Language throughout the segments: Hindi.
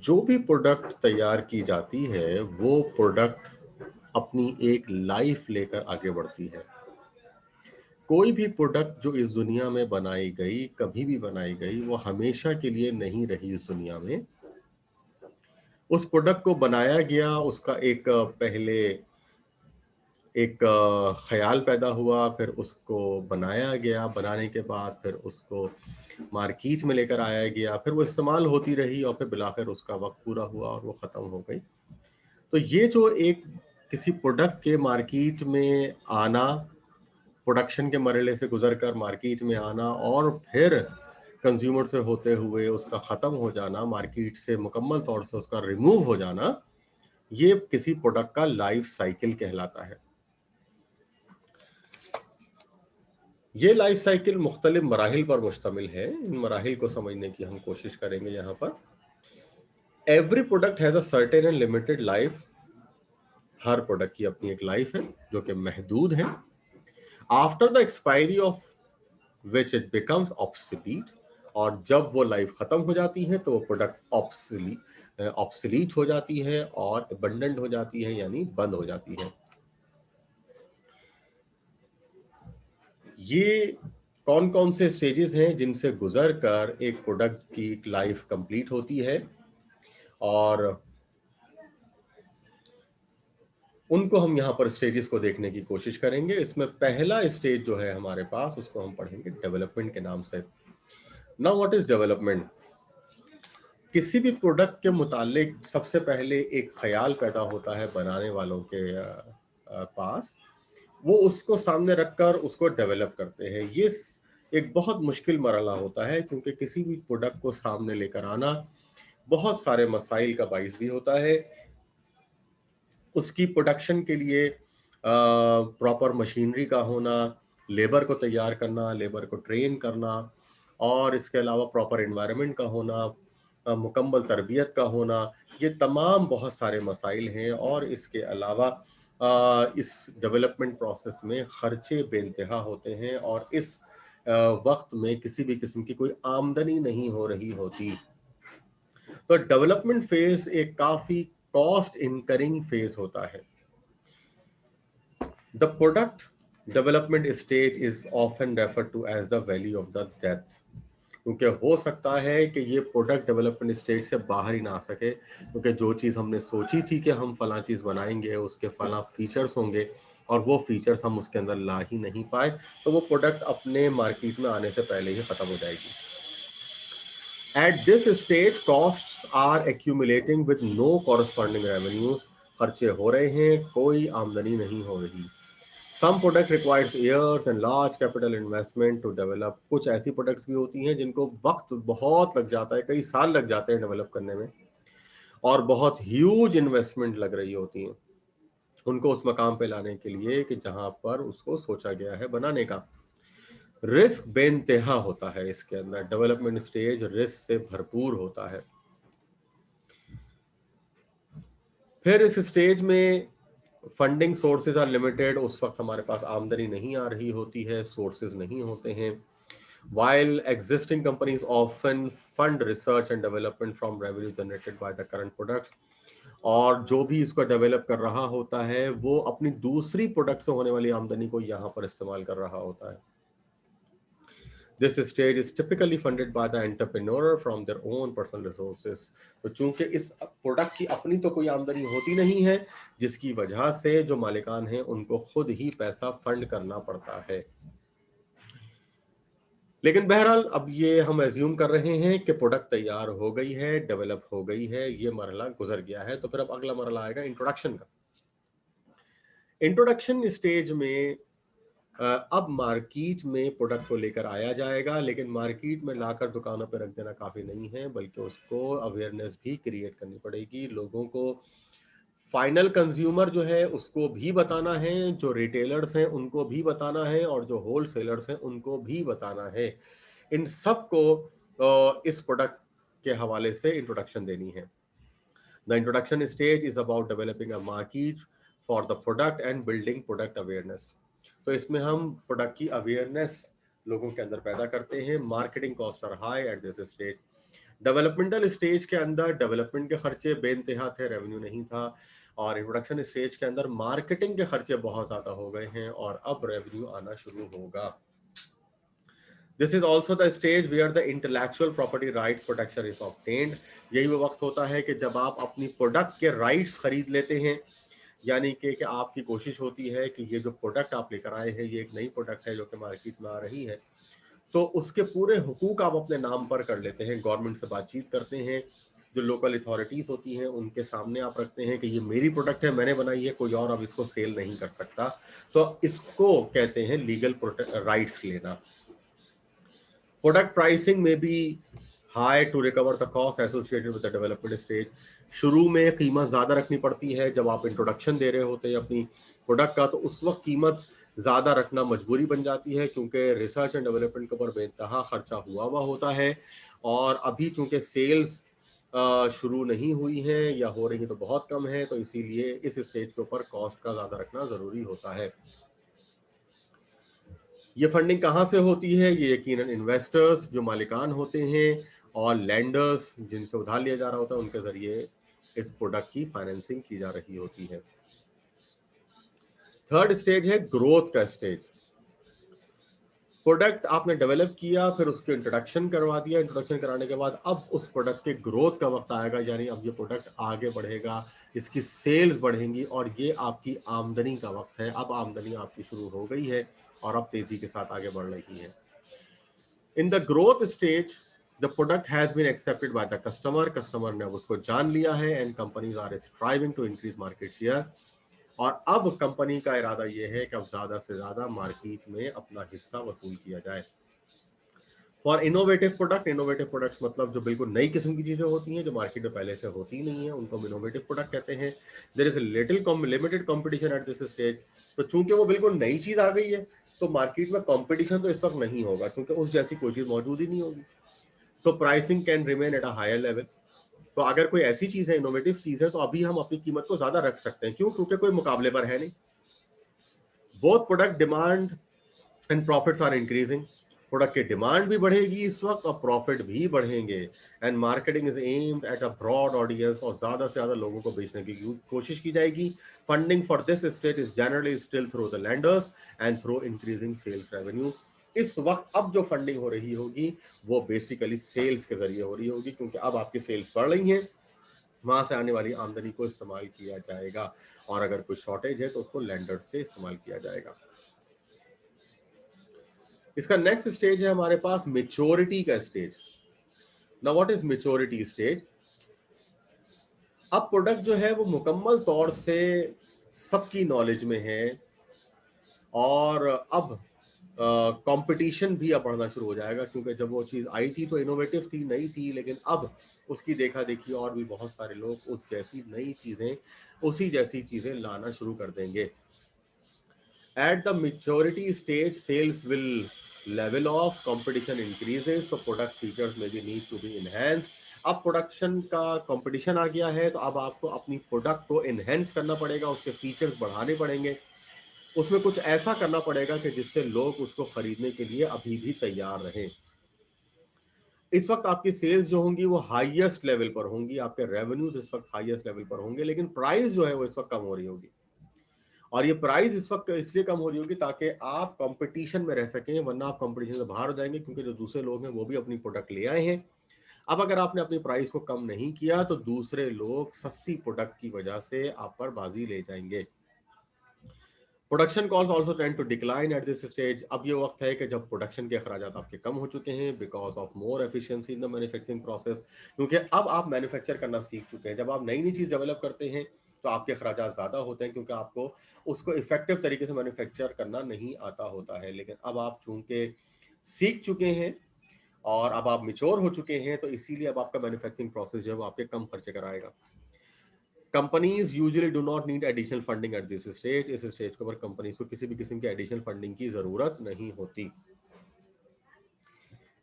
जो भी प्रोडक्ट तैयार की जाती है वो प्रोडक्ट अपनी एक लाइफ लेकर आगे बढ़ती है। कोई भी प्रोडक्ट जो इस दुनिया में बनाई गई, कभी भी बनाई गई, वो हमेशा के लिए नहीं रही इस दुनिया में। उस प्रोडक्ट को बनाया गया, उसका एक पहले एक ख्याल पैदा हुआ, फिर उसको बनाया गया, बनाने के बाद फिर उसको मार्केट में लेकर आया गया, फिर वो इस्तेमाल होती रही और फिर बिलाखिर उसका वक्त पूरा हुआ और वो खत्म हो गई। तो ये जो एक किसी प्रोडक्ट के मार्केट में आना, प्रोडक्शन के मरहले से गुजरकर मार्केट में आना और फिर कंज्यूमर से होते हुए उसका खत्म हो जाना, मार्केट से मुकम्मल तौर से उसका रिमूव हो जाना, ये किसी प्रोडक्ट का लाइफ साइकिल कहलाता है। ये लाइफ साइकिल मुख्तलिफ मराहिल पर मुश्तमिल है। इन मराहिल को समझने की हम कोशिश करेंगे यहाँ पर। Every product has a certain and limited life. Her product की अपनी एक लाइफ है जो कि महदूद है। After the expiry of which it becomes obsolete, और जब वो लाइफ खत्म हो जाती है तो वो प्रोडक्ट ऑब्सोलीट हो जाती है और अबंडेंट हो जाती है, यानी बंद हो जाती है। ये कौन कौन से स्टेजेस हैं जिनसे गुजर कर एक प्रोडक्ट की लाइफ कंप्लीट होती है, और उनको हम यहाँ पर स्टेजेस को देखने की कोशिश करेंगे। इसमें पहला स्टेज जो है हमारे पास, उसको हम पढ़ेंगे डेवलपमेंट के नाम से। Now what is development? किसी भी प्रोडक्ट के मुतालिक सबसे पहले एक ख्याल पैदा होता है बनाने वालों के पास। वो उसको सामने रखकर उसको डेवलप करते हैं। ये एक बहुत मुश्किल मरहला होता है, क्योंकि किसी भी प्रोडक्ट को सामने लेकर आना बहुत सारे मसाइल का बाइस भी होता है। उसकी प्रोडक्शन के लिए प्रॉपर मशीनरी का होना, लेबर को तैयार करना, लेबर को ट्रेन करना, और इसके अलावा प्रॉपर एनवायरनमेंट का होना, मुकम्मल तरबियत का होना, ये तमाम बहुत सारे मसाइल हैं। और इसके अलावा इस डेवलपमेंट प्रोसेस में खर्चे बेइंतहा होते हैं, और इस वक्त में किसी भी किस्म की कोई आमदनी नहीं हो रही होती। तो डेवलपमेंट फेज एक काफी कॉस्ट इनकरिंग फेज होता है। The product development stage is often refer to as the valley of the death, क्योंकि हो सकता है कि ये प्रोडक्ट डेवलपमेंट स्टेज से बाहर ही ना आ सके, क्योंकि जो चीज़ हमने सोची थी कि हम फला चीज़ बनाएंगे, उसके फला फीचर्स होंगे, और वो फीचर्स हम उसके अंदर ला ही नहीं पाए, तो वो प्रोडक्ट अपने मार्केट में आने से पहले ही खत्म हो जाएगी। At this stage, costs are accumulating with no corresponding revenues. खर्चे हो रहे हैं, कोई आमदनी नहीं हो रही। Some product requires years and large capital investment to develop. कुछ ऐसी प्रोडक्ट्स भी होती हैं जिनको वक्त बहुत लग जाता है, कई साल लग जाते हैं डेवलप करने में, और बहुत ह्यूज इन्वेस्टमेंट लग रही होती हैं उनको उस मकाम पे लाने के लिए कि जहां पर उसको सोचा गया है बनाने का। रिस्क बेइंतहा होता है इसके अंदर। डेवलपमेंट स्टेज रिस्क से भरपूर होता है। फिर इस स्टेज में फंडिंग सोर्सेज आर लिमिटेड। उस वक्त हमारे पास आमदनी नहीं आ रही होती है, सोर्सेज नहीं होते हैं। While existing companies often fund research and development from revenue generated by the current products, और जो भी इसको डेवलप कर रहा होता है वो अपनी दूसरी प्रोडक्ट से होने वाली आमदनी को यहाँ पर इस्तेमाल कर रहा होता है। This stage is typically funded by the entrepreneur from their own personal resources. तो चूंकि इस प्रोडक्ट की अपनी तो कोई आमदनी होती नहीं है, जिसकी वजह से जो मालिकान हैं उनको खुद ही पैसा फंड करना पड़ता है। लेकिन बहरहाल अब ये हम एज्यूम कर रहे हैं कि प्रोडक्ट तैयार हो गई है, डेवलप हो गई है, ये मरहला गुजर गया है, तो फिर अब अगला मरहला आएगा इंट्रोडक्शन का। इंट्रोडक्शन स्टेज में अब मार्केट में प्रोडक्ट को लेकर आया जाएगा, लेकिन मार्केट में लाकर दुकानों पर रख देना काफ़ी नहीं है, बल्कि उसको अवेयरनेस भी क्रिएट करनी पड़ेगी। लोगों को, फाइनल कंज्यूमर जो है उसको भी बताना है, जो रिटेलर्स हैं उनको भी बताना है, और जो होलसेलर्स हैं उनको भी बताना है। इन सबको इस प्रोडक्ट के हवाले से इंट्रोडक्शन देनी है। The introduction stage is about developing a market for the product and building product awareness. तो इसमें हम प्रोडक्ट की अवेयरनेस लोगों के अंदर पैदा करते हैं। Marketing cost are high at this stage. Developmental stage के अंदर डेवलपमेंट के खर्चे बेइंतहा थे, रेवेन्यू नहीं था। और इंट्रोडक्शन स्टेज के अंदर मार्केटिंग के खर्चे बहुत ज्यादा हो गए हैं और अब रेवेन्यू आना शुरू होगा। This is also the stage where the intellectual property rights protection is obtained. यही वो वक्त होता है कि जब आप अपनी प्रोडक्ट के राइट्स खरीद लेते हैं, यानी कि आपकी कोशिश होती है कि ये जो प्रोडक्ट आप लेकर आए हैं, ये एक नई प्रोडक्ट है जो कि मार्केट में आ रही है, तो उसके पूरे हुकूक आप अपने नाम पर कर लेते हैं, गवर्नमेंट से बातचीत करते हैं, जो लोकल अथॉरिटीज होती हैं उनके सामने आप रखते हैं कि ये मेरी प्रोडक्ट है, मैंने बनाई है, कोई और अब इसको सेल नहीं कर सकता। तो इसको कहते हैं लीगल राइट्स लेना। प्रोडक्ट प्राइसिंग में भी high to recover the cost associated with the development stage. शुरू में कीमत ज्यादा रखनी पड़ती है, जब आप इंट्रोडक्शन दे रहे होते हैं अपनी प्रोडक्ट का, तो उस वक्त कीमत ज्यादा रखना मजबूरी बन जाती है, क्योंकि रिसर्च एंड डेवलपमेंट के ऊपर बेतहा खर्चा हुआ होता है। और अभी चूंकि सेल्स शुरू नहीं हुई है या हो रही है तो बहुत कम है, तो इसीलिए इस स्टेज के ऊपर कॉस्ट का ज्यादा रखना जरूरी होता है। ये फंडिंग कहाँ से होती है? ये यकीनन इन्वेस्टर्स जो मालिकान होते हैं और लैंडर्स जिनसे उधार लिया जा रहा होता है, उनके जरिए इस प्रोडक्ट की फाइनेंसिंग की जा रही होती है। थर्ड स्टेज है ग्रोथ का स्टेज। प्रोडक्ट आपने डेवलप किया, फिर उसके इंट्रोडक्शन करवा दिया, इंट्रोडक्शन कराने के बाद अब उस प्रोडक्ट के ग्रोथ का वक्त आएगा, यानी अब ये प्रोडक्ट आगे बढ़ेगा, इसकी सेल्स बढ़ेंगी और ये आपकी आमदनी का वक्त है। अब आमदनी आपकी शुरू हो गई है और अब तेजी के साथ आगे बढ़ रही है। In the growth stage the product has been accepted by the customer, customer ने उसको जान लिया है and companies are striving to increase market share. और अब कंपनी का इरादा यह है कि अब ज्यादा से ज्यादा मार्केट में अपना हिस्सा वसूल किया जाए। फॉर इनोवेटिव प्रोडक्ट्स मतलब जो बिल्कुल नई किस्म की चीजें होती हैं जो मार्केट में पहले से होती नहीं है, उनको हम इनोवेटिव प्रोडक्ट कहते हैं। There is limited competition at this stage. तो चूंकि वो बिल्कुल नई चीज आ गई है, तो मार्केट में कंपटीशन तो इस वक्त नहीं होगा, क्योंकि उस जैसी कोई चीज मौजूद ही नहीं होगी। So pricing can remain at a higher level. तो अगर कोई ऐसी चीज है, इनोवेटिव चीज है, तो अभी हम अपनी कीमत को ज्यादा रख सकते हैं। क्यों? क्योंकि कोई मुकाबले पर है नहीं। Both product demand and profits are increasing. Product की डिमांड भी बढ़ेगी इस वक्त और प्रॉफिट भी बढ़ेंगे। And marketing is aimed at a broad audience, और ज्यादा से ज्यादा लोगों को बेचने की कोशिश की जाएगी। Funding for this state is generally still through the lenders and through increasing sales revenue. इस वक्त अब जो फंडिंग हो रही होगी वो बेसिकली सेल्स के जरिए हो रही होगी, क्योंकि अब आपकी सेल्स बढ़ रही हैं, वहां से आने वाली आमदनी को इस्तेमाल किया जाएगा। और अगर कोई शॉर्टेज है तो उसको लैंडर्स से इस्तेमाल किया जाएगा। इसका नेक्स्ट स्टेज है हमारे पास मेच्योरिटी का stage. Now what is maturity stage? अब प्रोडक्ट जो है वो मुकम्मल तौर से सबकी नॉलेज में है और अब कंपटीशन भी अब बढ़ना शुरू हो जाएगा, क्योंकि जब वो चीज आई थी तो इनोवेटिव थी, नई थी, लेकिन अब उसकी देखा देखी और भी बहुत सारे लोग उस जैसी नई चीजें, उसी जैसी चीजें लाना शुरू कर देंगे। At the maturity stage, sales will level off, competition increases, so product features maybe need to be enhanced. अब प्रोडक्शन का कंपटीशन आ गया है, तो अब आपको अपनी प्रोडक्ट को एनहेंस करना पड़ेगा, उसके फीचर्स बढ़ाने पड़ेंगे, उसमें कुछ ऐसा करना पड़ेगा कि जिससे लोग उसको खरीदने के लिए अभी भी तैयार रहें। इस वक्त आपकी सेल्स जो होंगी वो हाईएस्ट लेवल पर होंगी, आपके रेवेन्यूज इस वक्त हाईएस्ट लेवल पर होंगे, लेकिन प्राइस जो है वो इस वक्त कम हो रही होगी। और ये प्राइस इस वक्त इसलिए कम हो रही होगी ताकि आप कंपटीशन में रह सकें, वरना आप कंपटीशन से बाहर हो जाएंगे, क्योंकि जो दूसरे लोग हैं वो भी अपनी प्रोडक्ट ले आए हैं। अब अगर आपने अपनी प्राइस को कम नहीं किया तो दूसरे लोग सस्ती प्रोडक्ट की वजह से आप पर बाजी ले जाएंगे। Production cost also tend to decline at this stage. अब ये वक्त है कि जब प्रोडक्शन के अखराजात आपके कम हो चुके हैं because of more efficiency in the manufacturing process, क्योंकि अब आप मैन्युफैक्चर करना सीख चुके हैं। जब आप नई नई चीज डेवलप करते हैं तो आपके अखराजात ज्यादा होते हैं, क्योंकि आपको उसको इफेक्टिव तरीके से मैन्युफैक्चर करना नहीं आता होता है। लेकिन अब आप चूंकि सीख चुके हैं और अब आप मिच्योर हो चुके हैं, तो इसीलिए अब आपका मैन्युफैक्चरिंग प्रोसेस जो है वो आपके कम खर्चे कराएगा। Companies usually do not need additional funding eight this stage. इस स्टेज के ऊपर कंपनीज को किसी भी किस्म की एडिशनल फंडिंग की जरूरत नहीं होती।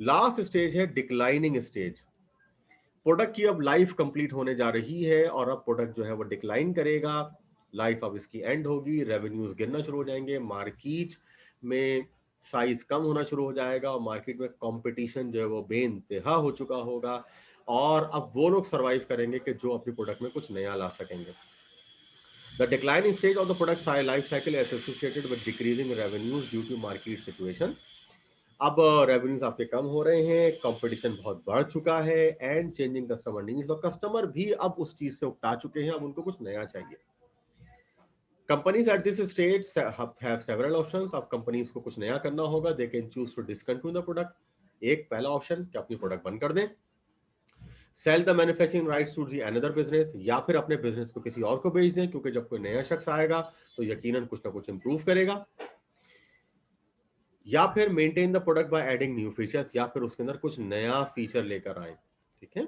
लास्ट स्टेज है डिक्लाइनिंग स्टेज। प्रोडक्ट की अब लाइफ कंप्लीट होने जा रही है और अब प्रोडक्ट जो है वो डिक्लाइन करेगा, लाइफ अब इसकी एंड होगी, रेवेन्यूज गिरना शुरू हो जाएंगे, मार्केट में साइज कम होना शुरू हो जाएगा और मार्केट में कंपटीशन जो है वो बेइंतहा हो चुका होगा। और अब वो लोग सर्वाइव करेंगे कि जो अपनी प्रोडक्ट में कुछ नया ला सकेंगे। The declining stage of the product life cycle is associated with decreasing revenues due to market situation. अब रेवेन्यूज आपके कम हो रहे हैं, कंपटीशन बहुत बढ़ चुका है, एंड चेंजिंग कस्टमर नीड्स, और कस्टमर भी अब उस चीज से उकता चुके हैं, अब उनको कुछ नया चाहिए। Companies at this stage have several options. अब कंपनीज को कुछ नया करना होगा। They can choose to discontinue the product. एक पहला ऑप्शन कि अपनी प्रोडक्ट बंद कर दें, sell the manufacturing rights to the another business, या फिर अपने बिजनेस को किसी और को बेच दें, क्योंकि जब कोई नया शख्स आएगा तो यकीनन कुछ ना कुछ इंप्रूव करेगा। या फिर maintain the product by adding new features, या फिर उसके अंदर कुछ नया फीचर लेकर आए। ठीक है।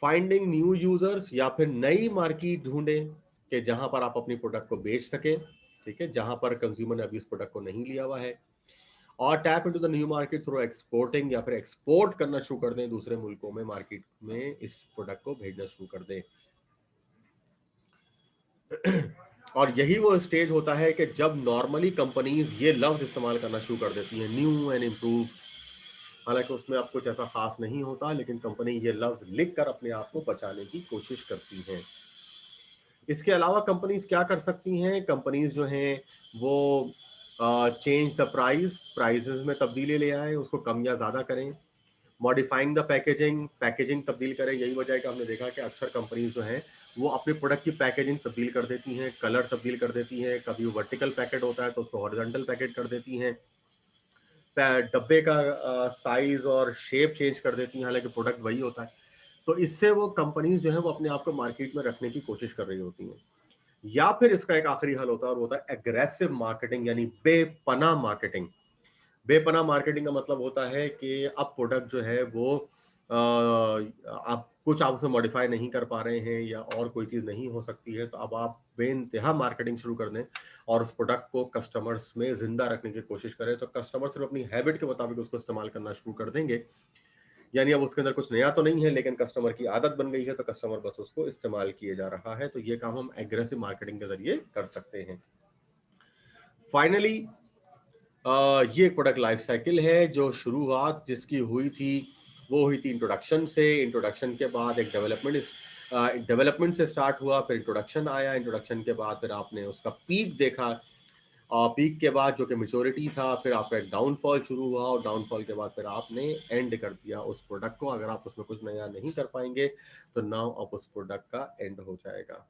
फाइंडिंग न्यू यूजर्स, या फिर नई मार्केट ढूंढें कि जहां पर आप अपनी प्रोडक्ट को बेच सकें। ठीक है, जहां पर कंज्यूमर ने अभी इस प्रोडक्ट को नहीं लिया हुआ है। और tap into the new market through exporting, या फिर एक्सपोर्ट करना शुरू कर दें दूसरे मुल्कों में, मार्केट में इस प्रोडक्ट को भेजना शुरू कर दें। और यही वो स्टेज होता है कि जब नॉर्मली कंपनीज ये लफ्ज इस्तेमाल करना शुरू कर देती हैं, न्यू एंड इम्प्रूव। हालांकि उसमें अब कुछ ऐसा खास नहीं होता, लेकिन कंपनी ये लफ्ज लिख कर अपने आप को बचाने की कोशिश करती है। इसके अलावा कंपनीज क्या कर सकती हैं? कंपनीज जो हैं वो चेंज द प्राइसेस में तब्दीली ले आए, उसको कम या ज्यादा करें। मॉडिफाइंग द पैकेजिंग तब्दील करें। यही वजह है कि हमने देखा कि अक्सर कंपनीज जो हैं वो अपने प्रोडक्ट की पैकेजिंग तब्दील कर देती हैं, कलर तब्दील कर देती हैं। कभी वर्टिकल पैकेट होता है तो उसको हॉरिजॉन्टल पैकेट कर देती हैं, डब्बे का साइज और शेप चेंज कर देती हैं, हालांकि प्रोडक्ट वही होता है। तो इससे वो कंपनीज जो है वो अपने आप को मार्केट में रखने की कोशिश कर रही होती हैं। या फिर इसका एक आखिरी हल होता है, और होता है एग्रेसिव मार्केटिंग, यानी बेपनाह मार्केटिंग। बेपनाह मार्केटिंग का मतलब होता है कि अब प्रोडक्ट जो है वो आप कुछ आप उसमें मॉडिफाई नहीं कर पा रहे हैं, या और कोई चीज नहीं हो सकती है, तो अब आप बेइंतहा मार्केटिंग शुरू कर दें और उस प्रोडक्ट को कस्टमर्स में जिंदा रखने की कोशिश करें, तो कस्टमर सिर्फ अपनी हैबिट के मुताबिक उसको इस्तेमाल करना शुरू कर देंगे। यानी अब उसके अंदर कुछ नया तो नहीं है, लेकिन कस्टमर की आदत बन गई है, तो कस्टमर बस उसको इस्तेमाल किए जा रहा है। तो ये काम हम एग्रेसिव मार्केटिंग के जरिए कर सकते हैं। फाइनली ये एक प्रोडक्ट लाइफ साइकिल है जो शुरुआत जिसकी हुई थी वो हुई थी इंट्रोडक्शन से। इंट्रोडक्शन के बाद एक डेवलपमेंट से स्टार्ट हुआ, फिर इंट्रोडक्शन आया, इंट्रोडक्शन के बाद फिर आपने उसका पीक देखा, और पीक के बाद जो कि मेच्योरिटी था, फिर आपका एक डाउनफॉल शुरू हुआ, और डाउनफॉल के बाद फिर आपने एंड कर दिया उस प्रोडक्ट को। अगर आप उसमें कुछ नया नहीं कर पाएंगे तो नाउ अब उस प्रोडक्ट का एंड हो जाएगा।